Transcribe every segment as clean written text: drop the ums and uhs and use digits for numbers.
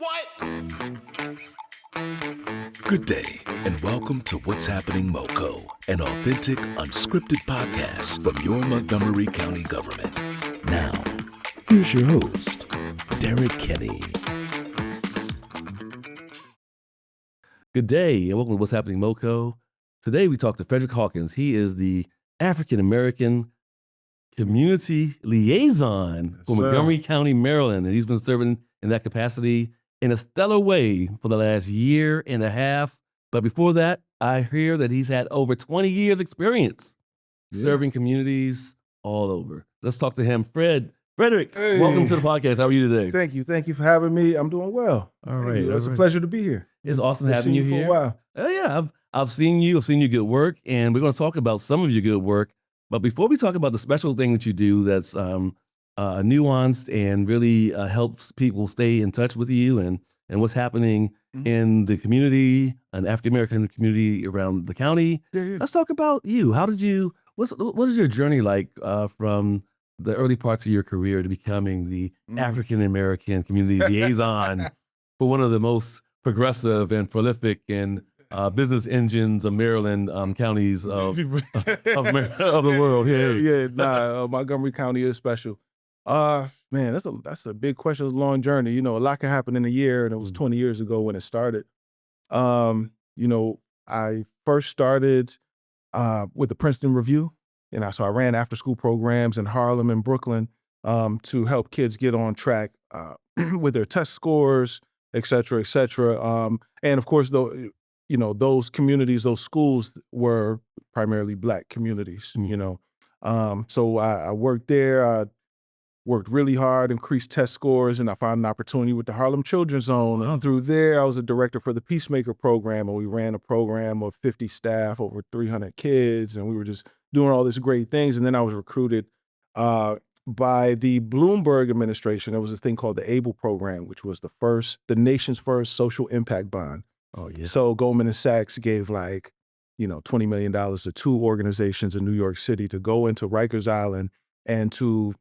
What? Good day, and welcome to What's Happening MoCo, an authentic, unscripted podcast from your Montgomery County government. Now, here's your host, Derek Kenny. Good day, and welcome to What's Happening MoCo. Today we talk to Frederick Hawkins. He is the African American Community Liaison for Montgomery County, Maryland, and he's been serving in that capacity in a stellar way for the last year and a half. But before that, I hear that he's had over 20 years experience serving communities all over. Let's talk to him. Frederick, welcome to the podcast. How are you today? Thank you. Thank you for having me. I'm doing well. All right. It's a pleasure to be here. It's awesome having you here. For a while. Yeah, I've seen you. I've seen your good work, and we're going to talk about some of your good work. But before we talk about the special thing that you do that's nuanced and really helps people stay in touch with you and what's happening in the community, an African-American community around the county, let's talk about you. What is your journey like from the early parts of your career to becoming the African-American community liaison for one of the most progressive and prolific and business engines of Maryland counties of the world? Montgomery County is special. Man, that's a big question. It's a long journey. You know, a lot can happen in a year, and it was 20 years ago when it started. I first started with the Princeton Review, and so I ran after-school programs in Harlem and Brooklyn to help kids get on track with their test scores, et cetera, et cetera. And of course, those communities, those schools were primarily Black communities, So I worked there. I worked really hard, increased test scores, and I found an opportunity with the Harlem Children's Zone. Through there, I was a director for the Peacemaker program, and we ran a program of 50 staff, over 300 kids, and we were just doing all these great things. And then I was recruited by the Bloomberg administration. There was this thing called the ABLE program, which was the nation's first social impact bond. Oh, yeah. So Goldman Sachs gave $20 million to two organizations in New York City to go into Rikers Island and to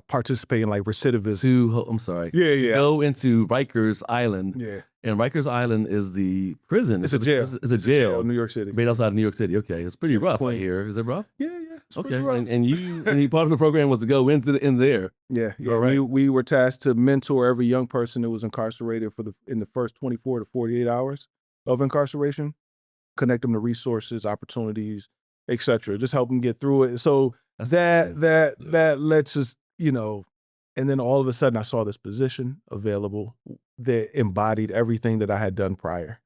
participate in recidivism. To go into Rikers Island. Yeah. And Rikers Island is the prison. It's a jail. It's a jail in New York City. Right outside of New York City. Okay. It's pretty rough right here. Is it rough? Yeah. It's Okay. pretty rough. And you part of the program was to go in there. Yeah. All right. We were tasked to mentor every young person who was incarcerated in the first 24 to 48 hours of incarceration, connect them to resources, opportunities, et cetera. Just help them get through it. So that lets us, and then all of a sudden I saw this position available that embodied everything that I had done prior.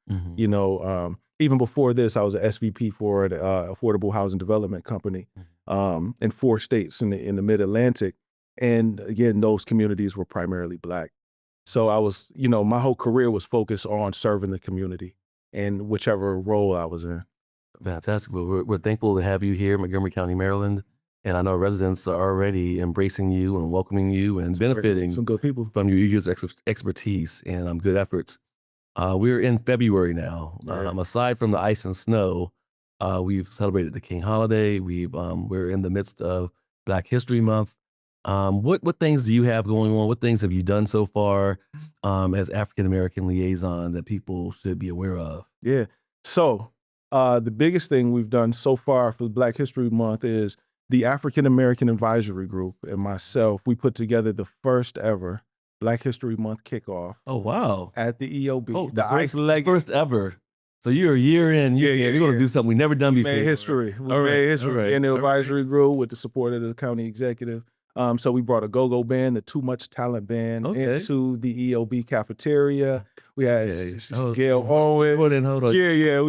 Even before this, I was an SVP for an affordable housing development company in 4 states in the Mid-Atlantic. And again, those communities were primarily Black. So I was, my whole career was focused on serving the community in whichever role I was in. Fantastic. Well, we're thankful to have you here in Montgomery County, Maryland. And I know residents are already embracing you and welcoming you and benefiting some good people from your years of expertise and good efforts. We're in February now. Aside from the ice and snow, we've celebrated the King holiday. We're in the midst of Black History Month. What things do you have going on? What things have you done so far as African-American liaison that people should be aware of? Yeah. So the biggest thing we've done so far for Black History Month is the African-American Advisory Group and myself, we put together the first ever Black History Month kickoff. Oh, wow. At the EOB. Oh, the first ever. So you're a year in. We're going to do something we've never done before. We made history in the advisory group with the support of the county executive. So we brought a go-go band, the Too Much Talent Band, into the EOB cafeteria. We had Gail Owen. Hold on. Yeah.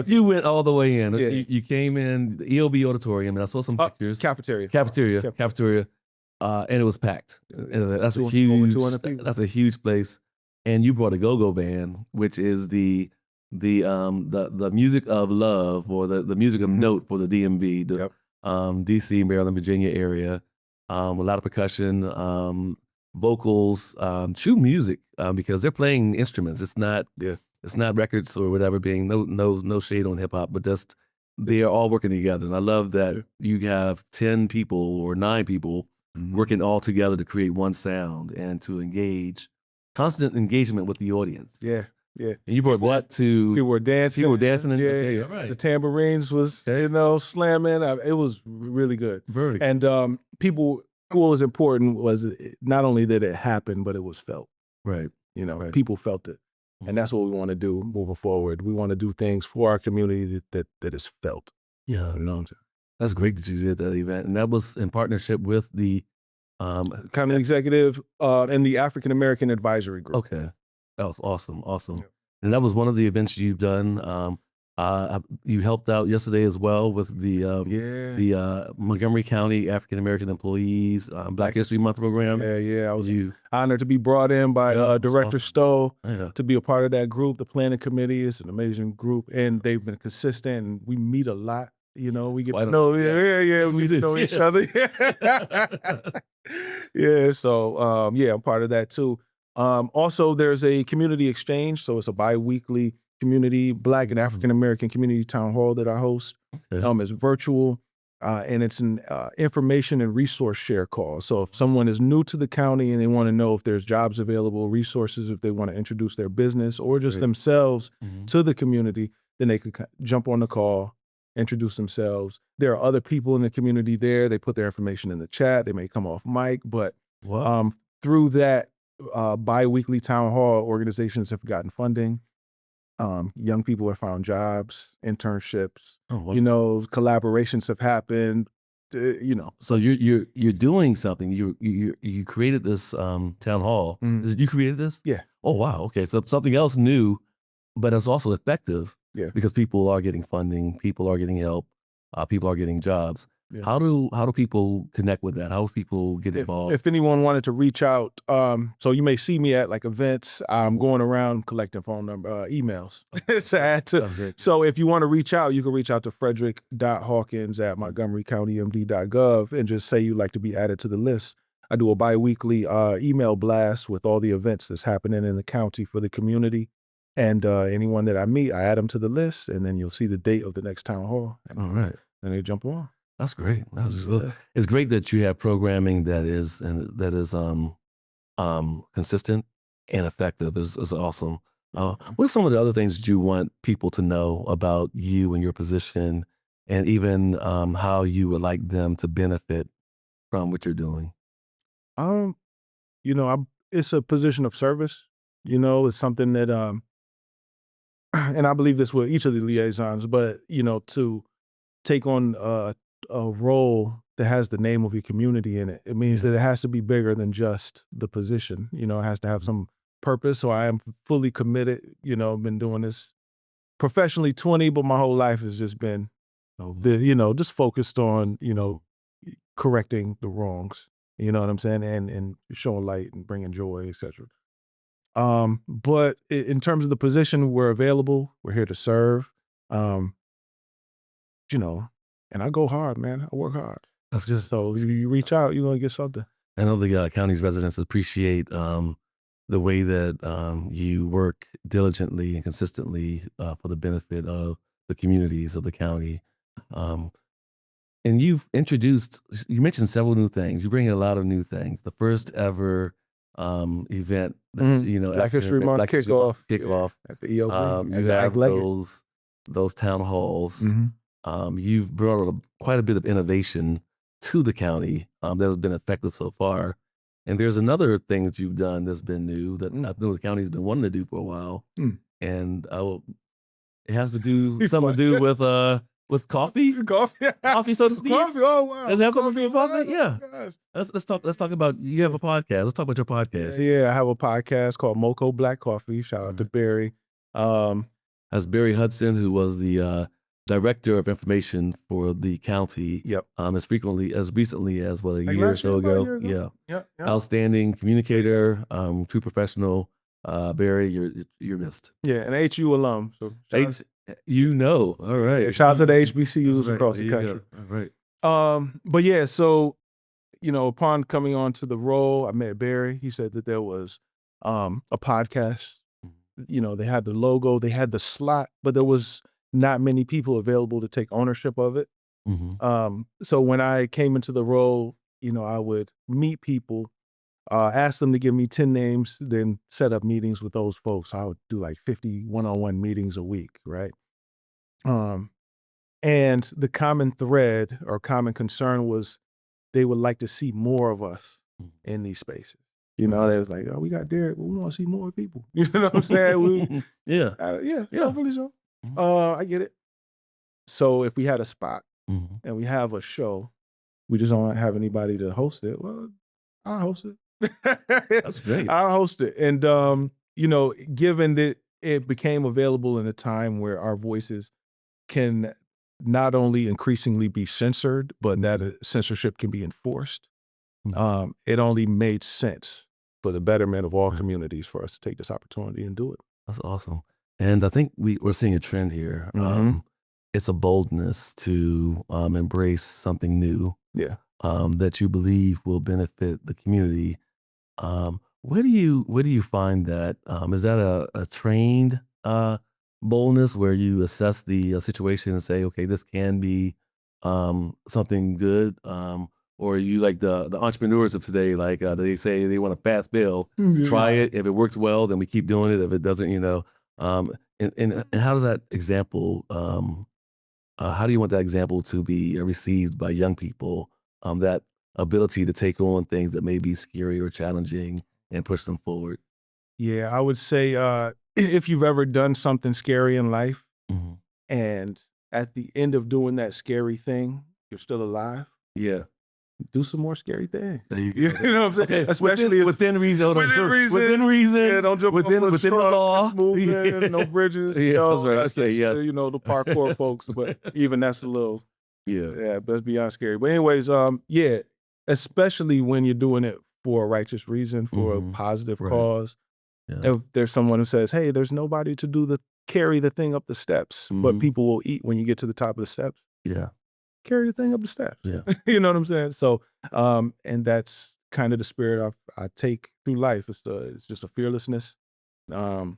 You went all the way in. Yeah. You came in the EOB auditorium, and I saw some pictures. Cafeteria. And it was packed. That's over 200 people. That's a huge place. And you brought a go-go band, which is the music of love, or the music of note for the DMV, the DC, Maryland, Virginia area. A lot of percussion, vocals, true music, because they're playing instruments. It's not records or whatever. Being no shade on hip hop, but just they are all working together. And I love that you have 10 people or 9 people working all together to create one sound and to engage constant engagement with the audience. Yeah. And you brought that to People were dancing. People were dancing. And, Yeah, okay, yeah. all right. The tambourines was, slamming. It was really good. Very good. And people, what was important was not only that it happened, but it was felt. Right. Right. People felt it. And that's what we want to do moving forward. We want to do things for our community that is felt. Yeah. You know what I'm saying? That's great that you did that event. And that was in partnership with the county executive and the African American Advisory Group. Okay. That was awesome. Yeah. And that was one of the events you've done. You helped out yesterday as well with the Montgomery County African American Employees Black History Month program. Yeah. I was honored to be brought in by Director awesome. Stowe Yeah. to be a part of that group. The planning committee is an amazing group, and they've been consistent. And we meet a lot. We get to know. Yes, we get to know each other. Yeah. So I'm part of that too. Also, there's a community exchange. So it's a bi-weekly community, Black and African American community town hall that I host. Okay. It's virtual, and it's an information and resource share call. So if someone is new to the county and they want to know if there's jobs available, resources, if they want to introduce their business or just themselves to the community, then they could jump on the call, introduce themselves. There are other people in the community there. They put their information in the chat. They may come off mic, but through that bi-weekly town hall, organizations have gotten funding. Young people have found jobs, internships. Oh, wow. Collaborations have happened. So you're doing something. You created this town hall. You created this? Yeah. Oh wow. Okay. So something else new, but it's also effective. Yeah. Because people are getting funding, people are getting help, people are getting jobs. Yeah. How do people connect with that? How do people get involved? If anyone wanted to reach out, so you may see me at like events. I'm going around collecting phone number, emails to add to. Okay. So if you want to reach out, you can reach out to Frederick.Hawkins at MontgomeryCountyMD.gov and just say you'd like to be added to the list. I do a bi-weekly email blast with all the events that's happening in the county for the community. And anyone that I meet, I add them to the list, and then you'll see the date of the next town hall. All right. And they jump on. That's great. It's great that you have programming that is consistent and effective. Is awesome. What are some of the other things that you want people to know about you and your position, and even how you would like them to benefit from what you're doing? It's a position of service. It's something that and I believe this with each of the liaisons, but to take on a role that has the name of your community in it, it means that it has to be bigger than just the position. It has to have some purpose. So I am fully committed. I've been doing this professionally 20, but my whole life has just been just focused on, correcting the wrongs. You know what I'm saying? And showing light and bringing joy, etc. But in terms of the position, we're available. We're here to serve. And I go hard, man. I work hard. That's good. So if you reach out, you're gonna get something. I know the county's residents appreciate the way that you work diligently and consistently for the benefit of the communities of the county. And you mentioned several new things. You bring in a lot of new things. The first ever event, Black History Month kickoff at the EOB. you have those town halls. You've brought quite a bit of innovation to the county that has been effective so far. And there's another thing that you've done that's been new that I know the county's been wanting to do for a while. And it has to do something to do with coffee, coffee, so to speak. Coffee. Oh wow! Does it have something to do with coffee? Yeah. Let's talk about. You have a podcast. Let's talk about your podcast. Yeah, I have a podcast called MoCo Black Coffee. Shout out to Barry. That's Barry Hudson, who was the director of information for the county. Yep. As recently as a year or so ago. Yeah. Outstanding communicator, true professional. Barry, you're missed. Yeah, an HU alum. So all right. Yeah, shout out to the HBCUs across the country. All right. But yeah, so upon coming on to the role, I met Barry. He said that there was a podcast. They had the logo, they had the slot, but there was not many people available to take ownership of it. So when I came into the role, I would meet people ask them to give me 10 names, then set up meetings with those folks. I would do like 50 one-on-one meetings a week, right? And the common thread or common concern was they would like to see more of us in these spaces. You know, they was like, oh, we got Derek, but we want to see more people. You know what I'm saying? Yeah. Yeah, hopefully so. I get it. So if we had a spot and we have a show, we just don't have anybody to host it. Well, I'll host it. That's great. I'll host it. And, you know, given that it became available in a time where our voices can not only increasingly be censored, but that censorship can be enforced, it only made sense for the betterment of all communities for us to take this opportunity and do it. That's awesome. And I think we're seeing a trend here. It's a boldness to embrace something new Yeah. that you believe will benefit the community. Where do you find that? Is that a trained boldness where you assess the situation and say, okay, this can be something good? Or are you like the entrepreneurs of today, like they say they want a fast bill, try it. If it works well, then we keep doing it. If it doesn't, you know. And how does that example, how do you want that example to be received by young people? That ability to take on things that may be scary or challenging and push them forward. Yeah, I would say if you've ever done something scary in life and at the end of doing that scary thing, you're still alive, Yeah. do some more scary things. There you go. You know what I'm saying? Okay. Especially within reason. within reason. Yeah, don't jump within off the truck, law. smooth, no bridges. Yeah, you know, that's right. That's Okay, just, yes. you know, the parkour folks, but even that's a little, Yeah. but that's beyond scary. But anyways, yeah, especially when you're doing it for a righteous reason, for a positive Right. cause. Yeah. If there's someone who says, hey, there's nobody to carry the thing up the steps, but people will eat when you get to the top of the steps. Yeah. Carry the thing up the steps. Yeah. You know what I'm saying? So, and that's kind of the spirit I take through life. It's just a fearlessness. You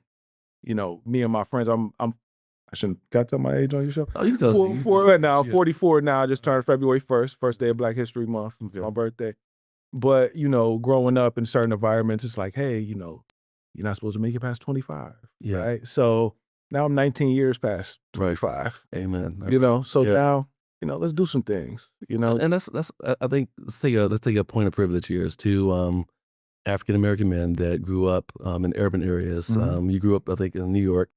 know, me and my friends, I shouldn't got to my age on your show. Oh, you can tell. Now, I'm 44 now. I just turned February 1st, first day of Black History Month. It's my birthday. But, you know, growing up in certain environments, it's like, hey, you know, you're not supposed to make it past 25, Yeah. right? So now I'm 19 years past 25. Amen. You know, so Yeah. now, you know, let's do some things, you know. And that's I think let's take a point of privilege here is to African American men that grew up in urban areas. You grew up, I think, in New York.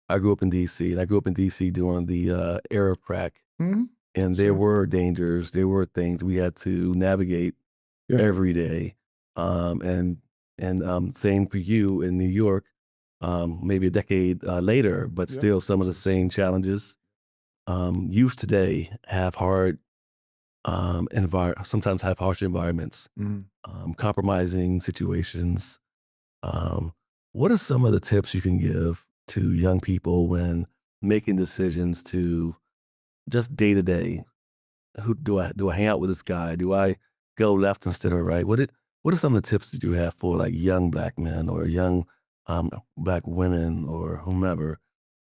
I grew up in DC, and I grew up in DC during the era of crack. And there were dangers, there were things we had to navigate every day. And same for you in New York, maybe a decade later, but still some of the same challenges. Youth today have sometimes have harsh environments, compromising situations. What are some of the tips you can give to young people when making decisions to just day to day? Who do I hang out with this guy? Do I go left instead of right? What are some of the tips that you have for like young Black men or young Black women or whomever,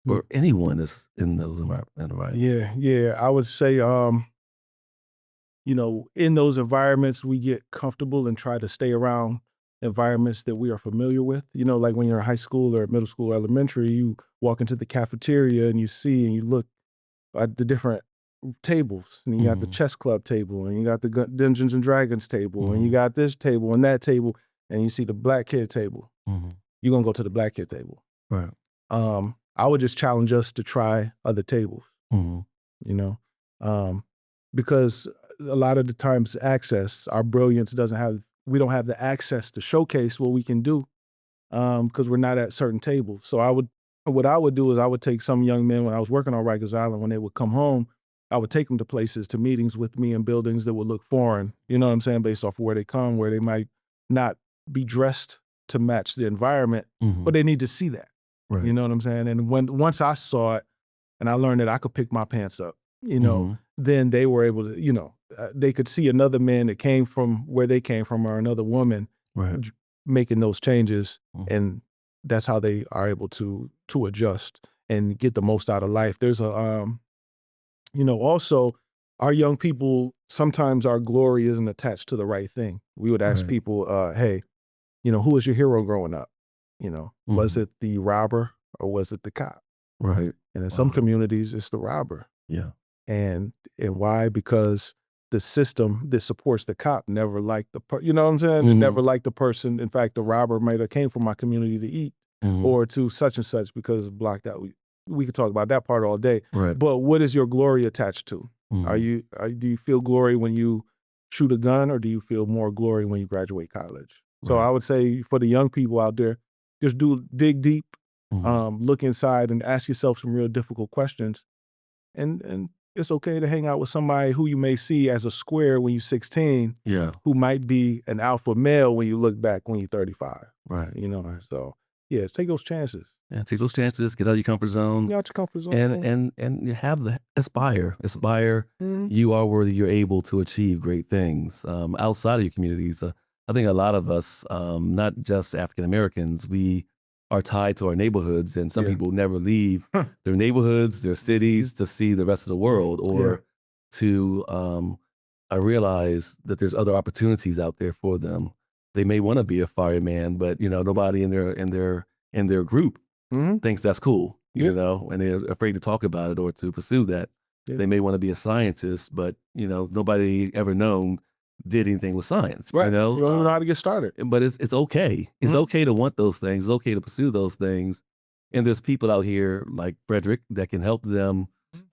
or anyone that's in those environments? Yeah. I would say, you know, in those environments, we get comfortable and try to stay around environments that we are familiar with. You know, like when you're in high school or middle school or elementary, you walk into the cafeteria and you see and you look at the different tables, and you got the chess club table, and you got the Dungeons and Dragons table, and you got this table and that table, and you see the Black kid table. You're gonna go to the Black kid table. Right. I would just challenge us to try other tables. You know, because a lot of the times our brilliance we don't have the access to showcase what we can do because we're not at certain tables. So what I would do is I would take some young men when I was working on Rikers Island, when they would come home, I would take them to places, to meetings with me in buildings that would look foreign, you know what I'm saying, based off of where they come, where they might not be dressed to match the environment, but they need to see that. Right. You know what I'm saying? And once I saw it and I learned that I could pick my pants up, you know, then they were able to, you know, they could see another man that came from where they came from, or another woman making those changes. And that's how they are able to adjust and get the most out of life. There's a, you know, also our young people, sometimes our glory isn't attached to the right thing. We would ask Right. people, hey, who was your hero growing up? Was Mhm. it the robber or was it the cop? Right. And in some Wow. communities, it's the robber. Yeah. And why? Because the system that supports the cop never liked you know what I'm saying? It Mhm. never liked the person. In fact, the robber might have came from my community to eat Mhm. or to such and such because it's blocked out. We could talk about that part all day. Right. But what is your glory attached to? Mhm. Do you feel glory when you shoot a gun, or do you feel more glory when you graduate college? So Right. I would say for the young people out there, just dig deep, Mhm. look inside, and ask yourself some real difficult questions. And it's okay to hang out with somebody who you may see as a square when you're 16, Yeah. who might be an alpha male when you look back when you're 35. Right. Right. So yeah, take those chances. Yeah. Take those chances. Get out of your comfort zone. Get out your comfort zone. And you have the aspire. Mhm. You are worthy. You're able to achieve great things outside of your communities. I think a lot of us, not just African Americans, we are tied to our neighborhoods, and some Yeah. people never leave Huh. their neighborhoods, their cities, to see the rest of the world, or to realize that there's other opportunities out there for them. They may want to be a fireman, but nobody in their group Mhm. thinks that's cool, Yeah. and they're afraid to talk about it or to pursue that. Yeah. They may want to be a scientist, but nobody ever known did anything with science. Right. You don't even know how to get started. But it's okay. It's Mhm. okay to want those things. It's okay to pursue those things. And there's people out here like Frederick that can help them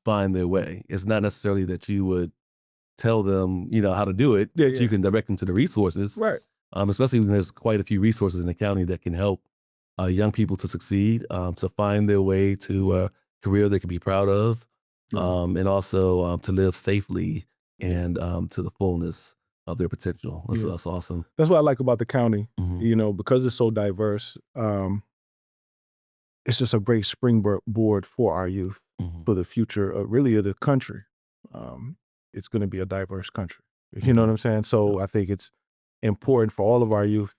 find their way. It's not necessarily that you would tell them, how to do it, Yeah, but you can direct them to the resources. Right. Especially when there's quite a few resources in the county that can help young people to succeed, to find their way to a career they can be proud of, Yeah. and also to live safely and to the fullness of their potential. Yeah. That's awesome. That's what I like about the county. Mhm. Because it's so diverse. It's just a great springboard for our youth, Mhm. for the future, really of the country. It's going to be a diverse country. You know what Mhm. I'm saying? So I think it's important for all of our youth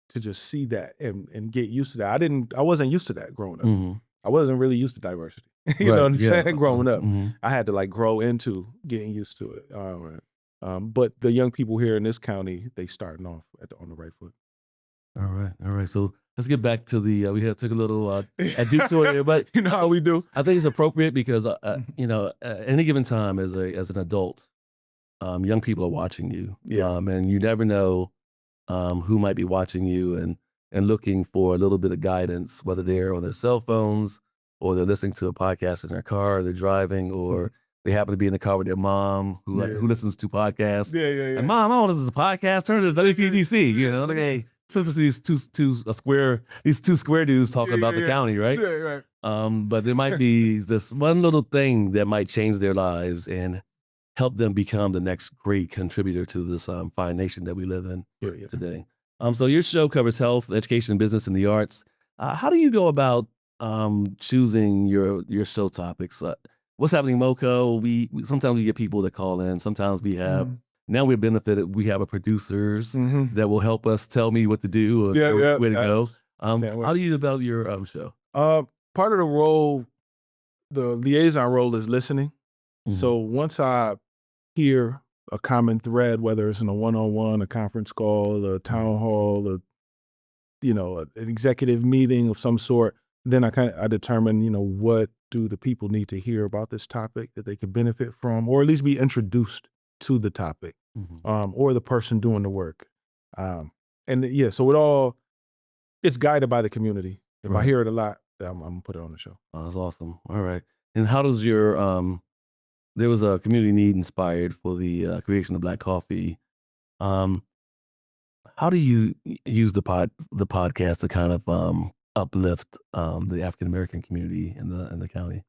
to just see that and get used to that. I wasn't used to that growing up. Mhm. I wasn't really used to diversity. You know Right. what I'm Yeah. saying? Growing up, Mhm. I had to like grow into getting used to it. Right. But the young people here in this county, they starting off on the right foot. All right. All right. So let's get back to the. We took a little a detour here, but You know how we do. I think it's appropriate because at any given time as an adult, young people are watching you, Yeah. and you never know who might be watching you and looking for a little bit of guidance, whether they're on their cell phones or they're listening to a podcast in their car, or they're driving, or they happen to be in the car with their mom who Yeah. who listens to podcasts. Yeah. And mom, I want to listen to podcasts. Turn to WPGC. Like, hey, listen to these two square dudes talking about the county, right? Yeah, right. But there might be this one little thing that might change their lives and help them become the next great contributor to this fine nation that we live in Yeah. today. So your show covers health, education, business, and the arts. How do you go about choosing your show topics? What's happening, MoCo? We sometimes we get people that call in. Sometimes we have now we're benefited. We have a producers Mhm. that will help us tell me what to do or Yeah. where to go. Can't wait. How do you develop your show? Part of the role, the liaison role, is listening. Mhm. So once I hear a common thread, whether it's in a one-on-one, a conference call, a town hall, an executive meeting of some sort, then I determine, what do the people need to hear about this topic that they could benefit from, or at least be introduced to the topic, Mhm. or the person doing the work. So it's guided by the community. If I Right. hear it a lot, I'm gonna put it on the show. Oh, that's awesome. All right. And how does your there was a community need inspired for the creation of Black Coffee. Um, how do you use the podcast to kind of uplift the African American community in the county?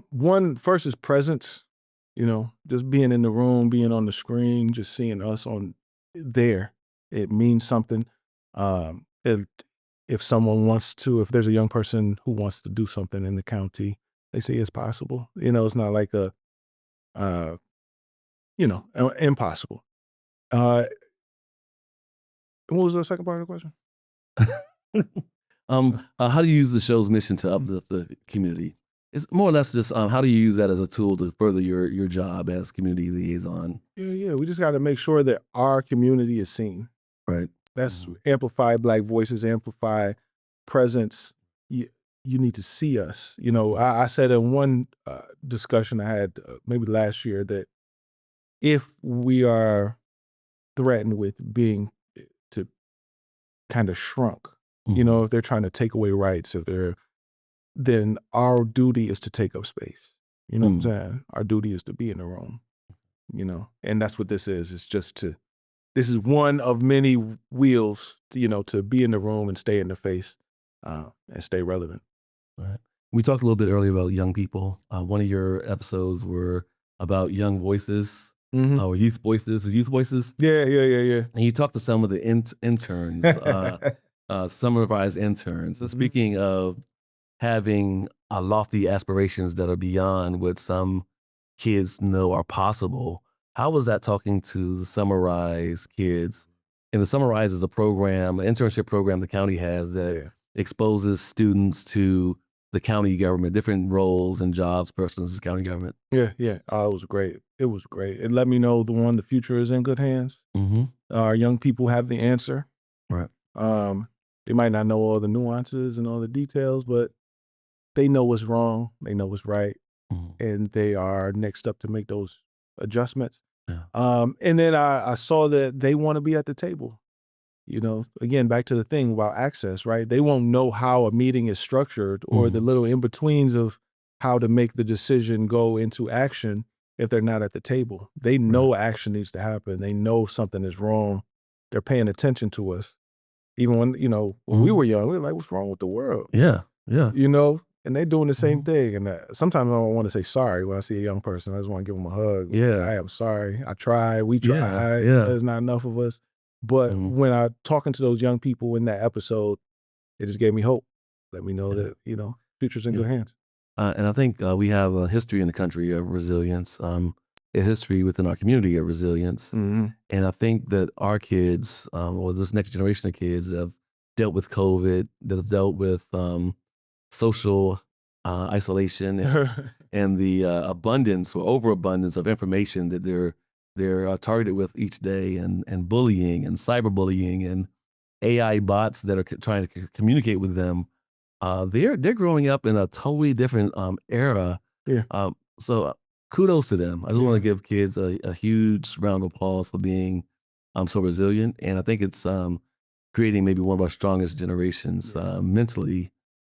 One first is presence, just being in the room, being on the screen, just seeing us on there. It means something. If if there's a young person who wants to do something in the county, they say it's possible. It's not like uh, impossible. Uh, what was the second part of the question? How do you use the show's mission to uplift the community? It's more or less just how do you use that as a tool to further your job as community liaison? Yeah. We just got to make sure that our community is seen. Right. That's amplify Black voices, amplify presence. You need to see us. I said in one discussion I had maybe last year that if we are threatened with being to kind of shrunk, if they're trying to take away rights, then our duty is to take up space. You know what I'm saying? Our duty is to be in the room, and that's what this is. This is one of many wheels, to be in the room and stay in the face and stay relevant. Right. We talked a little bit earlier about young people. One of your episodes were about young voices or youth voices. Yeah. And you talked to some of the interns, summarized interns. So speaking of having lofty aspirations that are beyond what some kids know are possible, how was that talking to the Summarize kids? And the Summarize is a program, an internship program the county has that exposes students to the county government, different roles and jobs, persons in county government. Yeah. Oh, it was great. It let me know the future is in good hands. Our young people have the answer. Right. They might not know all the nuances and all the details, but they know what's wrong. They know what's right. And they are next up to make those adjustments. Yeah. And then I saw that they want to be at the table. Again, back to the thing about access, right? They won't know how a meeting is structured or the little in-betweens of how to make the decision go into action if they're not at the table. They know action needs to happen. They know something is wrong. They're paying attention to us. Even when, when we were young, we were like, what's wrong with the world? Yeah. And they're doing the same thing. And sometimes I don't want to say sorry when I see a young person. I just want to give them a hug. Yeah. I am sorry. I tried. We tried. Yeah. There's not enough of us. But when I talking to those young people in that episode, it just gave me hope. Let me know that, future's in good hands. And I think we have a history in the country of resilience, a history within our community of resilience. And I think that our kids, or this next generation of kids, have dealt with COVID, that have dealt with social isolation and the abundance or overabundance of information that they're targeted with each day, and bullying and cyberbullying and AI bots that are trying to communicate with them. They're growing up in a totally different era. Yeah. So kudos to them. I just want to give kids a huge round of applause for being so resilient, and I think it's creating maybe one of our strongest generations mentally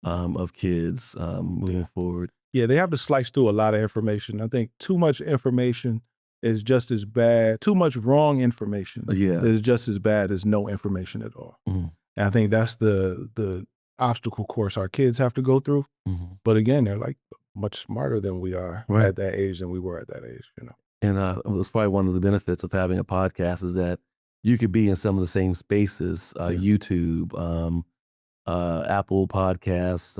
of kids moving forward. Yeah, they have to slice through a lot of information. I think too much information is just as bad. Too much wrong information is just as bad as no information at all. And I think that's the obstacle course our kids have to go through. But again, they're like much smarter than we are at that age than we were at that age. And it was probably one of the benefits of having a podcast is that you could be in some of the same spaces, YouTube, Apple Podcasts,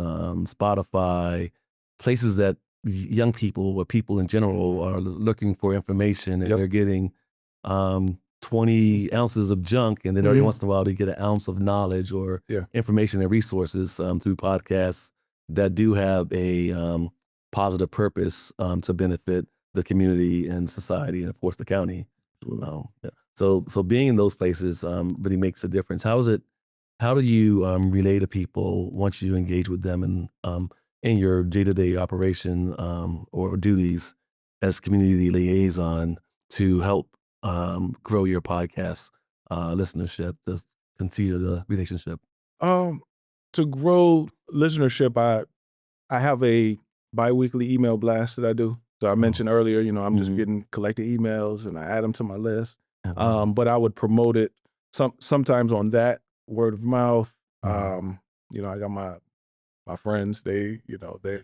Spotify, places that young people or people in general are looking for information, and they're getting 20 ounces of junk, and then every once in a while they get an ounce of knowledge or information and resources through podcasts that do have a positive purpose to benefit the community and society, and of course the county. So being in those places really makes a difference. How do you relay to people once you engage with them in your day-to-day operation or duties as community liaison to help grow your podcast listenership, to continue the relationship? To grow listenership, I have a bi-weekly email blast that I do. So I mentioned earlier, I'm just collecting emails and I add them to my list. But I would promote it sometimes on that, word of mouth. I got my friends, they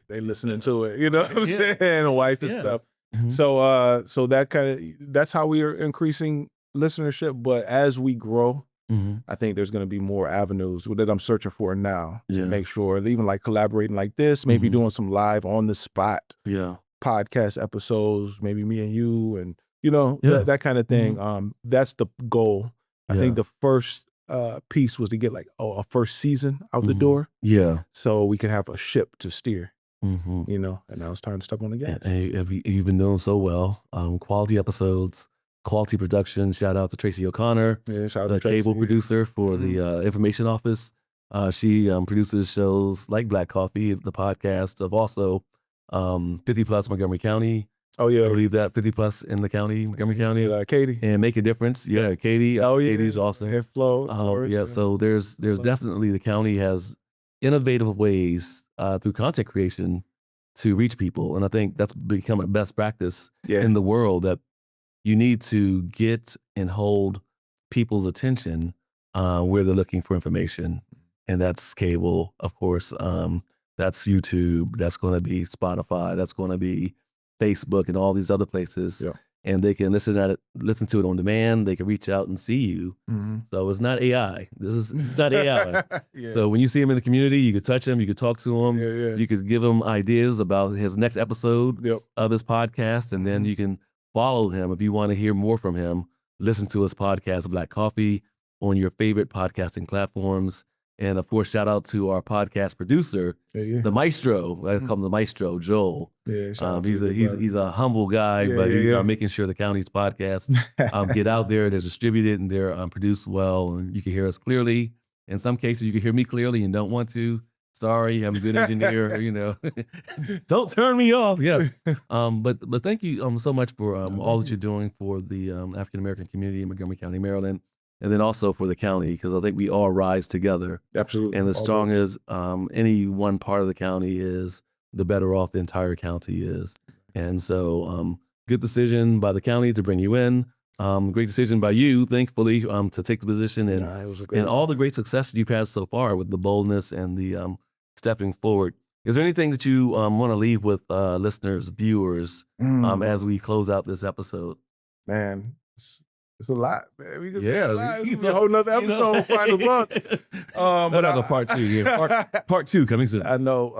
listening to it, you know what I'm saying, wife and stuff. So that's how we are increasing listenership. But as we grow, I think there's going to be more avenues that I'm searching for now to make sure, even like collaborating like this, maybe doing some live on the spot podcast episodes, maybe me and you, and that kind of thing. That's the goal. I think the first piece was to get like a first season out the door. So we could have a ship to steer. Mm-hmm. you know, and now it's time to step on the gas. And you've been doing so well. Quality episodes, quality production. Shout out to Tracy O'Connor, Yeah, shout out the to Tracy. cable producer for the information office. She produces shows like Black Coffee, the podcast of also 50 Plus Montgomery County. Oh yeah, I believe that 50 Plus in the county, Montgomery County. Katie. And Make a Difference. Yeah, Katie. Oh yeah, Katie's awesome. Airflow. Yeah, so there's definitely the county has innovative ways through content creation to reach people. And I think that's become a best practice in the world, that you need to get and hold people's attention where they're looking for information. And that's cable, of course. That's YouTube. That's going to be Spotify. That's going to be Facebook and all these other places. Yeah. And they can listen to it on demand. They can reach out and see you. Mm-hmm. So it's not AI. It's not AI. Yeah. So when you see him in the community, you could touch him, you could talk to him, you could give him ideas about his next episode of his podcast, and then you can follow him if you want to hear more from him. Listen to his podcast, Black Coffee, on your favorite podcasting platforms. And of course, shout out to our podcast producer, the maestro. I call him the maestro, Joel. Yeah, he's a humble guy, but he's making sure the county's podcasts get out there, they're distributed, and they're produced well, and you can hear us clearly. In some cases, you can hear me clearly and don't want to. Sorry, I'm a good engineer. You know, don't turn me off. Yeah. But thank you so much for all that you're doing for the African American community in Montgomery County, Maryland. And then also for the county, because I think we all rise together. Absolutely. And as strong as any one part of the county is, the better off the entire county is. And so good decision by the county to bring you in. Great decision by you, thankfully, to take the position, and all the great success that you've had so far with the boldness and the stepping forward. Is there anything that you want to leave with listeners, viewers, as we close out this episode? Man, it's a lot, man. We can say Yeah, a lot. It's a whole nother episode. Final thoughts. But I have a part two. Yeah, part two coming soon. I know.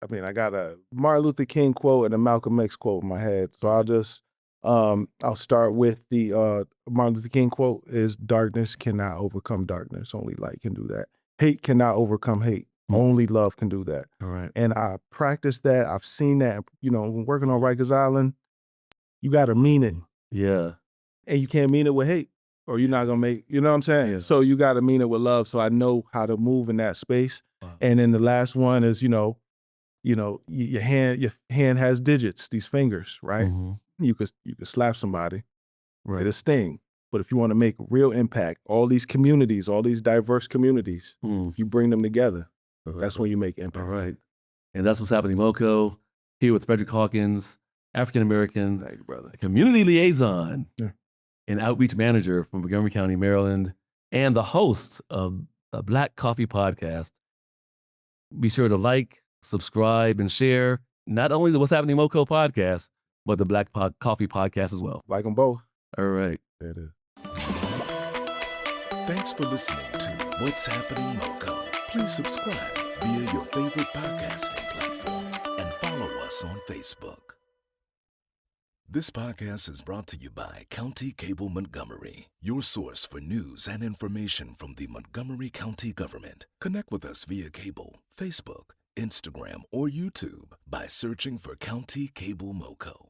I mean, I got a Martin Luther King quote and a Malcolm X quote in my head, so I'll just I'll start with the Martin Luther King quote: "Is darkness cannot overcome darkness. Only light can do that. Hate cannot overcome hate. Only love can do that." All right. And I practiced that. I've seen that. You know, when working on Rikers Island, you got to mean it. Yeah. And you can't mean it with hate, or you're not gonna make, you know what I'm saying? Yeah. So you gotta mean it with love. So I know how to move in that space. Wow. And then the last one is, your hand has digits, these fingers, right? Mm-hmm. You could slap somebody, right? It'll sting. But if you want to make real impact, all these communities, all these diverse communities, if you bring them together, that's when you make impact. All right. And that's what's happening, MoCo, here with Frederick Hawkins, African American community liaison and outreach manager from Montgomery County, Maryland, and the host of the Black Coffee Podcast. Be sure to like, subscribe, and share not only the What's Happening MoCo podcast, but the Black Coffee Podcast as well. Like them both. All right. There it is. Thanks for listening to What's Happening MoCo. Please subscribe via your favorite podcasting platform and follow us on Facebook. This podcast is brought to you by County Cable Montgomery, your source for news and information from the Montgomery County government. Connect with us via cable, Facebook, Instagram, or YouTube by searching for County Cable MoCo.